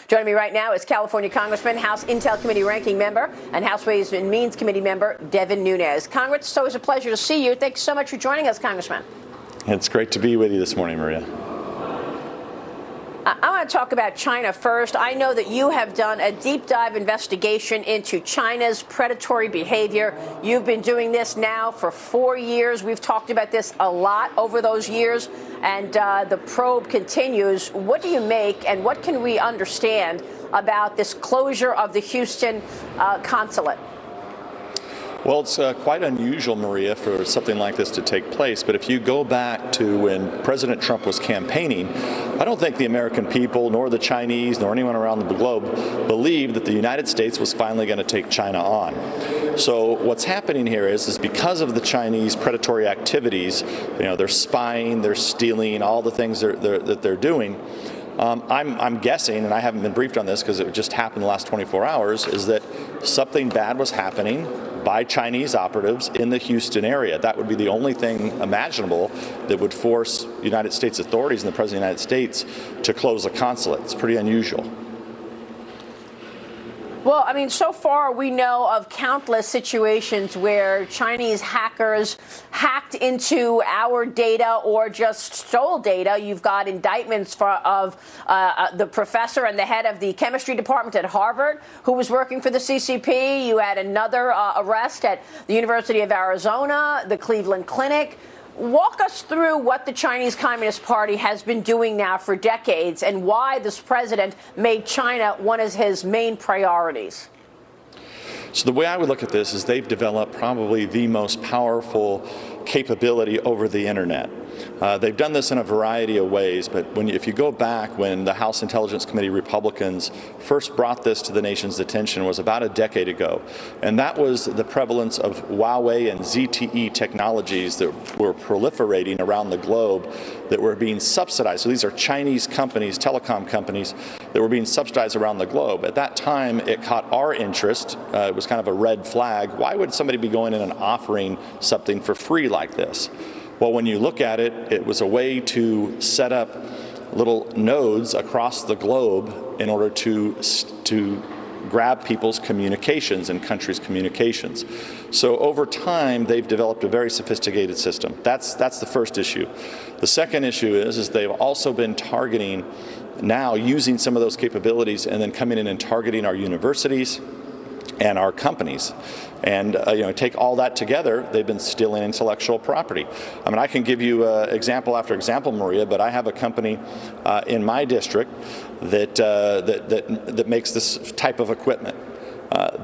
Joining me right now is California Congressman, House Intel Committee Ranking Member, and House Ways and Means Committee Member Devin Nunes. Congress, it's always a pleasure to see you. Thanks so much for joining us, Congressman. It's great to be with you this morning, Maria. I want to talk about China first. I know that you have done a deep dive investigation into China's predatory behavior. You've been doing this now for 4 years. We've talked about this a lot over those years, and the probe continues. What do you make, and what can we understand about this closure of the Houston consulate? Well, it's quite unusual, Maria, for something like this to take place. But if you go back to when President Trump was campaigning, I don't think the American people, nor the Chinese, nor anyone around the globe believed that the United States was finally going to take China on. So what's happening here is because of the Chinese predatory activities, they're spying, they're stealing, all the things that they're doing. I'm guessing, and I haven't been briefed on this because it just happened the last 24 hours, is that something bad was happening by Chinese operatives in the Houston area. That would be the only thing imaginable that would force United States authorities and the President of the United States to close a consulate. It's pretty unusual. Well, I mean, so far we know of countless situations where Chinese hackers hacked into our data or just stole data. You've got indictments of the professor and the head of the chemistry department at Harvard who was working for the CCP. You had another arrest at the University of Arizona, the Cleveland Clinic. Walk us through what the Chinese Communist Party has been doing now for decades and why this president made China one of his main priorities. So the way I would look at this is they've developed probably the most powerful capability over the internet. They've done this in a variety of ways, but if you go back when the House Intelligence Committee Republicans first brought this to the nation's attention was about a decade ago, and that was the prevalence of Huawei and ZTE technologies that were proliferating around the globe that were being subsidized. So these are Chinese companies, telecom companies, that were being subsidized around the globe. At that time, it caught our interest. It was kind of a red flag. Why would somebody be going in and offering something for free like this? Well, when you look at it, it was a way to set up little nodes across the globe in order to grab people's communications and countries' communications. So over time, they've developed a very sophisticated system. That's the first issue. The second issue is they've also been targeting, now using some of those capabilities and then coming in and targeting our universities and our companies. And take all that together, they've been stealing intellectual property. I mean, I can give you example after example, Maria, but I have a company in my district that makes this type of equipment.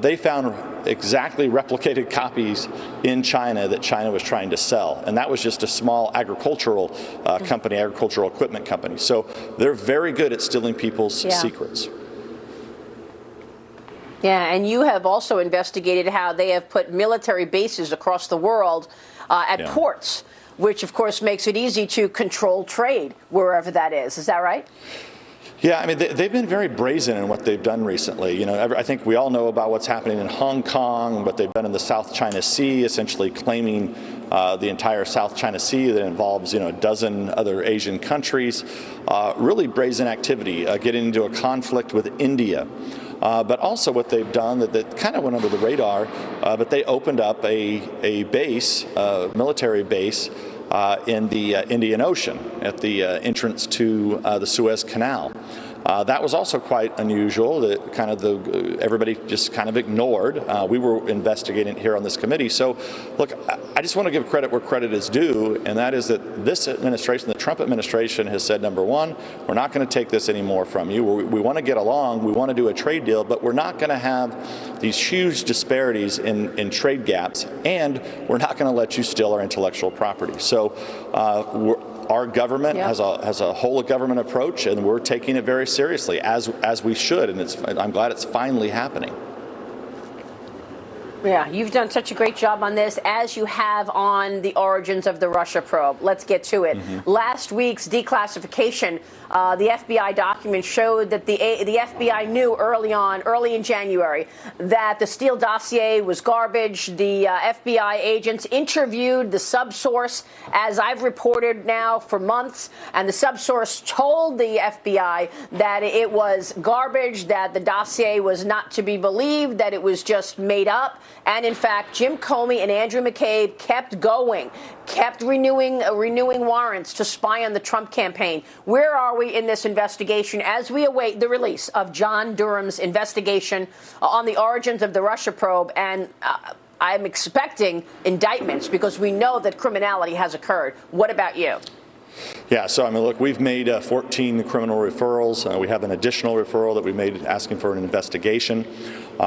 They found exactly replicated copies in China that China was trying to sell, and that was just a small agricultural company, agricultural equipment company. So they're very good at stealing people's secrets. Yeah, and you have also investigated how they have put military bases across the world at ports, which of course makes it easy to control trade wherever that is. Is that right? Yeah, I mean, they've been very brazen in what they've done recently. I think we all know about what's happening in Hong Kong, what they've done in the South China Sea, essentially claiming the entire South China Sea that involves, a dozen other Asian countries. Really brazen activity, getting into a conflict with India. But also what they've done that kind of went under the radar, but they opened up a base, military base, in the Indian Ocean at the entrance to the Suez Canal. That was also quite unusual. That everybody just kind of ignored. We were investigating it here on this committee. So, look, I just want to give credit where credit is due, and that is that this administration, the Trump administration, has said, number one, we're not going to take this anymore from you. We want to get along. We want to do a trade deal, but we're not going to have these huge disparities in trade gaps, and we're not going to let you steal our intellectual property. So, our government has a whole of government approach, and we're taking it very seriously, as we should, and I'm glad it's finally happening. Yeah, you've done such a great job on this, as you have on the origins of the Russia probe. Let's get to it. Last week's declassification, the FBI document showed that the FBI knew early in January, that the Steele dossier was garbage. The FBI agents interviewed the subsource, as I've reported now for months, and the subsource told the FBI that it was garbage, that the dossier was not to be believed, that it was just made up. And in fact, Jim Comey and Andrew McCabe kept going, kept renewing warrants to spy on the Trump campaign. Where are we in this investigation as we await the release of John Durham's investigation on the origins of the Russia probe? And I'm expecting indictments, because we know that criminality has occurred. What about you? Yeah, so I mean, look, we've made 14 criminal referrals. We have an additional referral that we made asking for an investigation.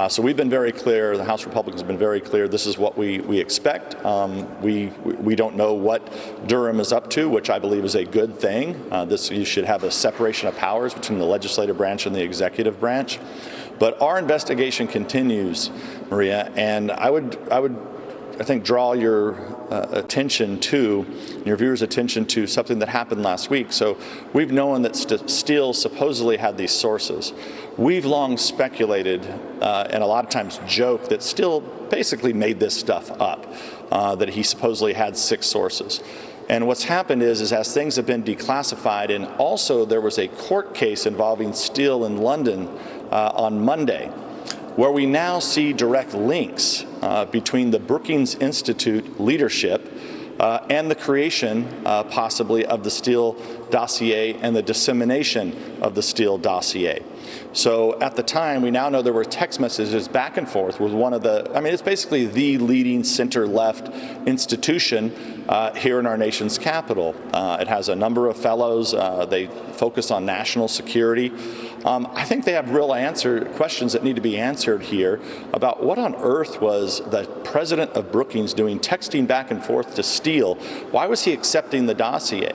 So we've been very clear. The House Republicans have been very clear. This is what we expect. We don't know what Durham is up to, which I believe is a good thing. You should have a separation of powers between the legislative branch and the executive branch. But our investigation continues, Maria, and I think draw your attention to, your viewers' attention to something that happened last week. So we've known that Steele supposedly had these sources. We've long speculated and a lot of times joked that Steele basically made this stuff up, that he supposedly had 6 sources. And what's happened is as things have been declassified, and also there was a court case involving Steele in London on Monday, where we now see direct links between the Brookings Institute leadership and the creation, possibly, of the Steele dossier and the dissemination of the Steele dossier. So at the time, we now know there were text messages back and forth with one of the, I mean, it's basically the leading center-left institution here in our nation's capital. It has a number of fellows. They focus on national security. I think they have real questions that need to be answered here about what on earth was the president of Brookings doing, texting back and forth to Steele. Why was he accepting the dossier?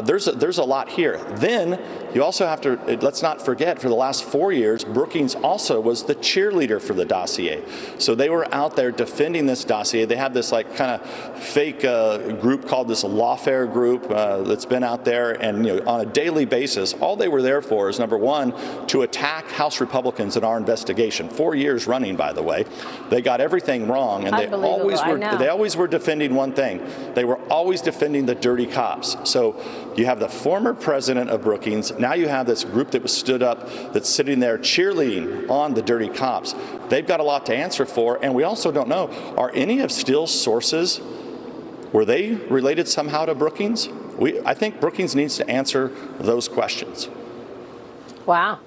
There's a lot here. Then you also have to, let's not forget, for the last 4 years, Brookings also was the cheerleader for the dossier. So they were out there defending this dossier. They have this like kind of fake group called this lawfare group that's been out there, and on a daily basis, all they were there for is, number one, to attack House Republicans in our investigation. 4 years running, by the way. They got everything wrong, and they always were defending one thing. They were always defending the dirty cops. So you have the former president of Brookings. Now you have this group that was stood up that's sitting there cheerleading on the dirty cops. They've got a lot to answer for, and we also don't know, are any of Steele's sources, were they related somehow to Brookings? I think Brookings needs to answer those questions. Wow.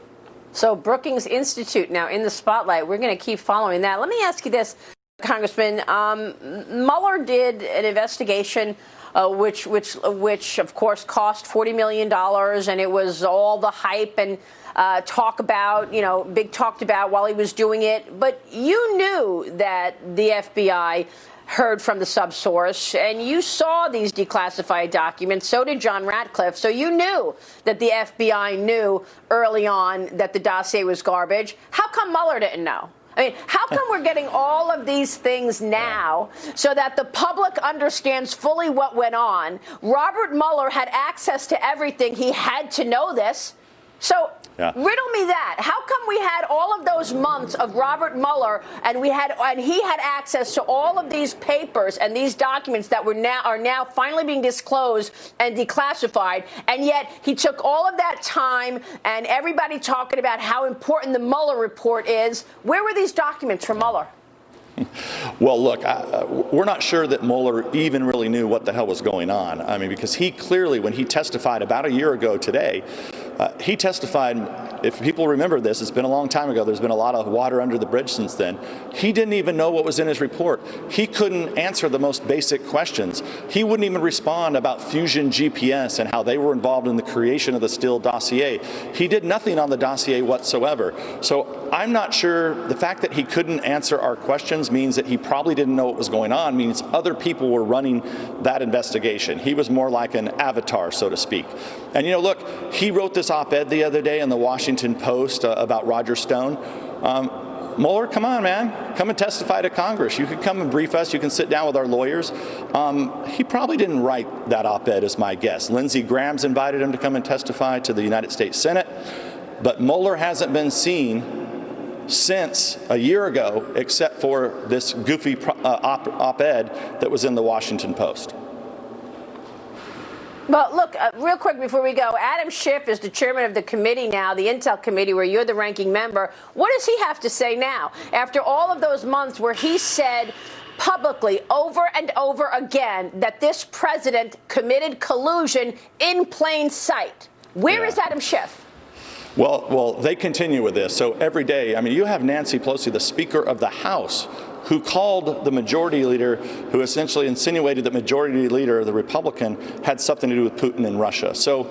So Brookings Institute now in the spotlight. We're going to keep following that. Let me ask you this, Congressman. Muller did an investigation which of course cost $40 million, and it was all the hype and talked about while he was doing it. But you knew that the FBI heard from the subsource, and you saw these declassified documents. So did John Ratcliffe. So you knew that the FBI knew early on that the dossier was garbage. How come Mueller didn't know? I mean, how come we're getting all of these things now so that the public understands fully what went on? Robert Mueller had access to everything. He had to know this. So riddle me that. How come we had all of those months of Robert Mueller, and he had access to all of these papers and these documents that are now finally being disclosed and declassified, and yet he took all of that time and everybody talking about how important the Mueller report is? Where were these documents from Mueller? Well, look, we're not sure that Mueller even really knew what the hell was going on. I mean, because he clearly, when he testified about a year ago today, he testified, if people remember this, it's been a long time ago, there's been a lot of water under the bridge since then. He didn't even know what was in his report. He couldn't answer the most basic questions. He wouldn't even respond about Fusion GPS and how they were involved in the creation of the Steele dossier. He did nothing on the dossier whatsoever. So I'm not sure, the fact that he couldn't answer our questions means that he probably didn't know what was going on, means other people were running that investigation. He was more like an avatar, so to speak. And look, he wrote this op-ed the other day in the Washington Post about Roger Stone. Mueller, come on, man. Come and testify to Congress. You can come and brief us. You can sit down with our lawyers. He probably didn't write that op-ed, is my guess. Lindsey Graham's invited him to come and testify to the United States Senate. But Mueller hasn't been seen since a year ago, except for this goofy op-ed that was in the Washington Post. Well, look, real quick before we go, Adam Schiff is the chairman of the committee now, the Intel Committee, where you're the ranking member. What does he have to say now, after all of those months where he said publicly over and over again that this president committed collusion in plain sight? Where is Adam Schiff? Well, they continue with this. So every day, I mean, you have Nancy Pelosi, the Speaker of the House, who called the majority leader, who essentially insinuated that majority leader, the Republican, had something to do with Putin and Russia. So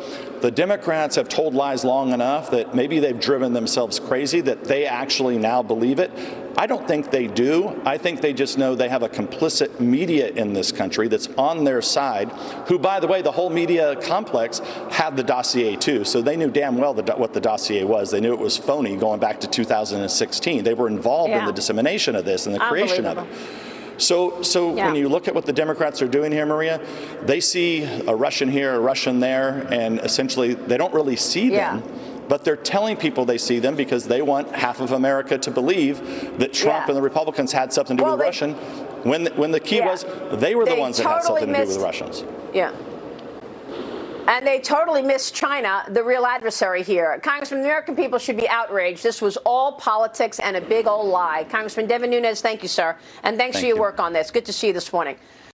the Democrats have told lies long enough that maybe they've driven themselves crazy that they actually now believe it. I don't think they do. I think they just know they have a complicit media in this country that's on their side, who, by the way, the whole media complex had the dossier too. So they knew damn well what the dossier was. They knew it was phony going back to 2016. They were involved in the dissemination of this and the creation of it. So when you look at what the Democrats are doing here, Maria, they see a Russian here, a Russian there, and essentially they don't really see them. But they're telling people they see them because they want half of America to believe that Trump and the Republicans had something to do with Russian, when the key was they were the ones that had something to do with the Russians. And they totally missed China, the real adversary here. Congressman, the American people should be outraged. This was all politics and a big old lie. Congressman Devin Nunes, thank you, sir. And thanks for your work on this. Good to see you this morning.